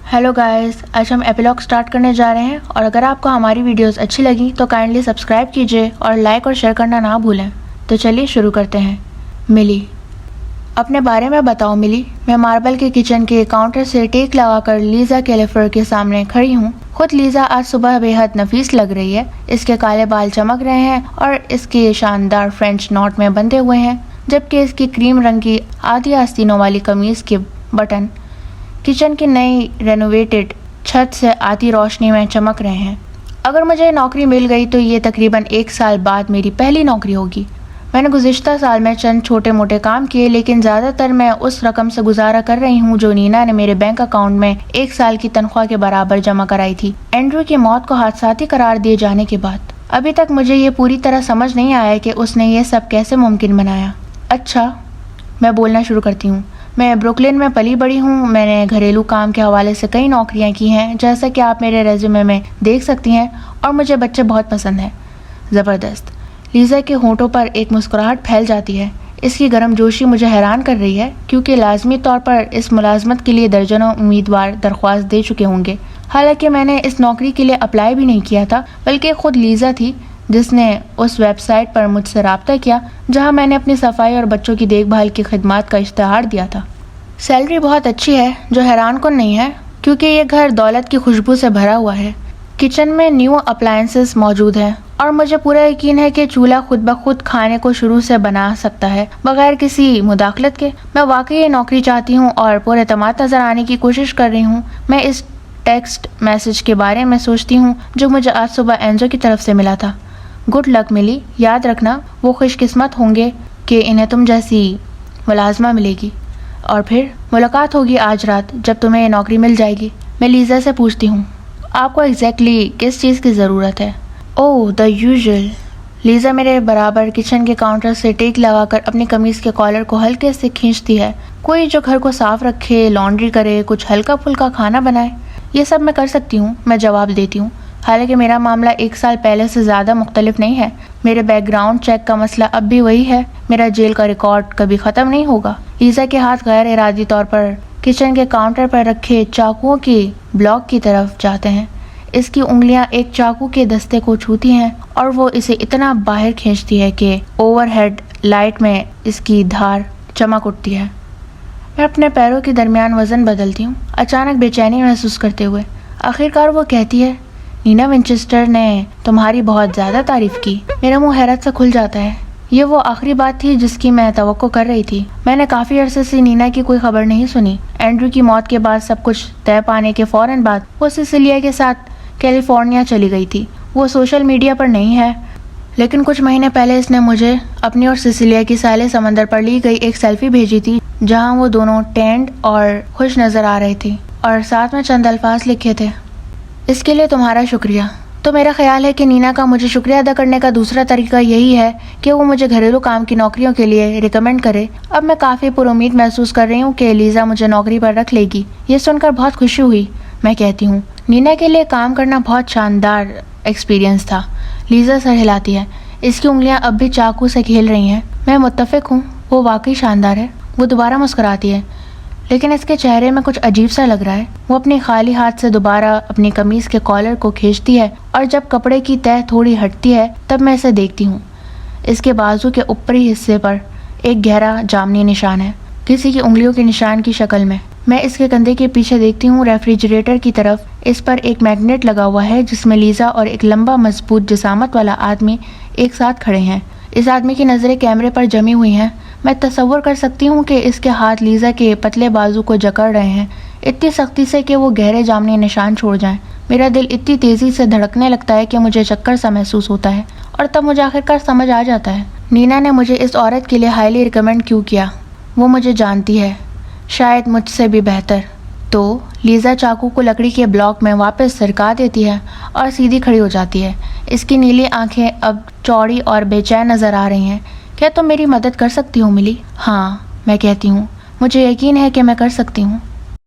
Hello guys, आज हम epilogue start करने जा रहे हैं और अगर आपको हमारी वीडियोस अच्छी लगी तो काइंडली सब्सक्राइब कीजिए और लाइक और शेयर करना ना भूलें। तो चलिए शुरू करते हैं। मिली, अपने बारे में बताओ मिली। मैं मार्बल के किचन के काउंटर से टेक लगाकर लीजा कैलिफर के सामने खड़ी हूँ। खुद लीजा आज सुबह बेहद नफीस लग रही है। इसके काले बाल चमक रहे हैं और इसके शानदार फ्रेंच नॉट में बंधे हुए हैं, जबकि इसकी क्रीम रंग की आधी आस्तीनों वाली कमीज के बटन किचन की नई रेनोवेटेड छत से आती रोशनी में चमक रहे हैं। अगर मुझे नौकरी मिल गई तो ये तकरीबन 1 साल बाद मेरी पहली नौकरी होगी। मैंने गुज़िश्ता साल में चंद छोटे मोटे काम किए, लेकिन ज़्यादातर मैं उस रकम से गुजारा कर रही हूँ जो नीना ने मेरे बैंक अकाउंट में 1 साल की तनख्वाह के बराबर जमा कराई थी, एंड्रू की मौत को हादसाती करार दिए जाने के बाद। अभी तक मुझे ये पूरी तरह समझ नहीं आया कि उसने ये सब कैसे मुमकिन बनाया। अच्छा, मैं बोलना शुरू करती हूँ। मैं ब्रुकलिन में पली बड़ी हूँ। मैंने घरेलू काम के हवाले से कई नौकरियाँ की हैं, जैसा कि आप मेरे रेज्यूमे में देख सकती हैं, और मुझे बच्चे बहुत पसंद हैं। ज़बरदस्त। लीजा के होंठों पर एक मुस्कुराहट फैल जाती है। इसकी गर्मजोशी मुझे हैरान कर रही है, क्योंकि लाजमी तौर पर इस मुलाजमत के लिए दर्जनों उम्मीदवार दरख्वास्त दे चुके होंगे। हालांकि मैंने इस नौकरी के लिए अप्लाई भी नहीं किया था, बल्कि खुद लीजा थी जिसने उस वेबसाइट पर मुझसे रब्ता किया जहां मैंने अपनी सफाई और बच्चों की देखभाल की खिदमत का इश्तिहार दिया था। सैलरी बहुत अच्छी है, जो हैरान कुन नहीं है, क्योंकि ये घर दौलत की खुशबू से भरा हुआ है। किचन में न्यू अप्लायंसेस मौजूद हैं और मुझे पूरा यकीन है कि चूल्हा खुद ब खुद खाने को शुरू से बना सकता है, बगैर किसी मुदाखलत के। मैं वाकई ये नौकरी चाहती हूँ और पूरे एतमाद नजर आने की कोशिश कर रही हूँ। मैं इस टेक्स्ट मैसेज के बारे में सोचती हूँ जो मुझे आज सुबह एंजो की तरफ से मिला था। गुड लक मिली, याद रखना वो खुशकिस्मत होंगे कि इन्हें तुम जैसी मुलाजमा मिलेगी, और फिर मुलाकात होगी आज रात जब तुम्हें ये नौकरी मिल जाएगी। मैं लीजा से पूछती हूँ, आपको एग्जैक्टली किस चीज़ की ज़रूरत है? ओह, द यूजुअल। लीजा मेरे बराबर किचन के काउंटर से टेक लगाकर अपनी कमीज़ के कॉलर को हल्के से खींचती है। कोई जो घर को साफ रखे, लॉन्ड्री करे, कुछ हल्का फुल्का खाना बनाए, ये सब मैं कर सकती हूँ, मैं जवाब देती हूँ। हालांकि मेरा मामला 1 साल पहले से ज़्यादा मुख्तलिफ नहीं है। मेरे बैकग्राउंड चेक का मसला अब भी वही है। मेरा जेल का रिकॉर्ड कभी ख़त्म नहीं होगा। लीजा के हाथ गैर इरादी तौर पर किचन के काउंटर पर रखे चाकुओं की ब्लॉक की तरफ जाते हैं। इसकी उंगलियां एक चाकू के दस्ते को छूती हैं और वो इसे इतना बाहर खींचती है कि ओवरहेड लाइट में इसकी धार चमक उठती है। मैं अपने पैरों के दरमियान वज़न बदलती हूँ, अचानक बेचैनी महसूस करते हुए। आखिरकार वो कहती है, नीना विंचेस्टर ने तुम्हारी बहुत ज़्यादा तारीफ की। मेरा मुंह हैरत से खुल जाता है। ये वो आखिरी बात थी जिसकी मैं तवक्को कर रही थी। मैंने काफ़ी अरसे से नीना की कोई खबर नहीं सुनी। एंड्रू की मौत के बाद सब कुछ तय पाने के फ़ौरन बाद वो सिसिलिया के साथ कैलिफोर्निया चली गई थी। वो सोशल मीडिया पर नहीं है, लेकिन कुछ महीने पहले इसने मुझे अपनी और सिसिलिया की साले समंदर पर ली गई एक सेल्फी भेजी थी, जहाँ वो दोनों टेंड और खुश नज़र आ रहे थे और साथ में चंद अल्फाज लिखे थे, इसके लिए तुम्हारा शुक्रिया। तो मेरा ख्याल है कि नीना का मुझे शुक्रिया अदा करने का दूसरा तरीका यही है कि वो मुझे घरेलू काम की नौकरियों के लिए रिकमेंड करे। अब मैं काफ़ी पुरुमीद महसूस कर रही हूँ कि लीजा मुझे नौकरी पर रख लेगी। ये सुनकर बहुत खुशी हुई। मैं कहती हूँ, नीना के लिए काम करना बहुत शानदार एक्सपीरियंस था। लीजा सर हिलाती है। इसकी उंगलियाँ अब भी चाकू से खेल रही हैं। मैं मुत्तफिक हूँ, वो वाकई शानदार है। वो दोबारा मुस्कुराती है, लेकिन इसके चेहरे में कुछ अजीब सा लग रहा है। वो अपने खाली हाथ से दोबारा अपनी कमीज़ के कॉलर को खींचती है और जब कपड़े की तह थोड़ी हटती है तब मैं इसे देखती हूँ। इसके बाजू के ऊपरी हिस्से पर एक गहरा जामनी निशान है, किसी की उंगलियों के निशान की शक्ल में। मैं इसके कंधे के पीछे देखती हूँ रेफ्रिजरेटर की तरफ। इस पर एक मैग्नेट लगा हुआ है जिसमें लीजा और एक लंबा मजबूत जिसामत वाला आदमी एक साथ खड़े हैं। इस आदमी की नज़रें कैमरे पर जमी हुई हैं। मैं तसव्वुर कर सकती हूँ कि इसके हाथ लीजा के पतले बाजू को जकड़ रहे हैं, इतनी सख्ती से कि वो गहरे जामनी निशान छोड़ जाएं। मेरा दिल इतनी तेज़ी से धड़कने लगता है कि मुझे चक्कर सा महसूस होता है, और तब मुझे आखिरकार समझ आ जाता है नीना ने मुझे इस औरत के लिए हाईली रिकमेंड क्यों किया। वो मुझे जानती है, शायद मुझसे भी बेहतर। तो लीजा चाकू को लकड़ी के ब्लॉक में वापस सरका देती है और सीधी खड़ी हो जाती है। इसकी नीली आंखें अब चौड़ी और बेचैन नज़र आ रही हैं। क्या तुम मेरी मदद कर सकती हो मिली? हाँ, मैं कहती हूँ, मुझे यकीन है कि मैं कर सकती हूँ।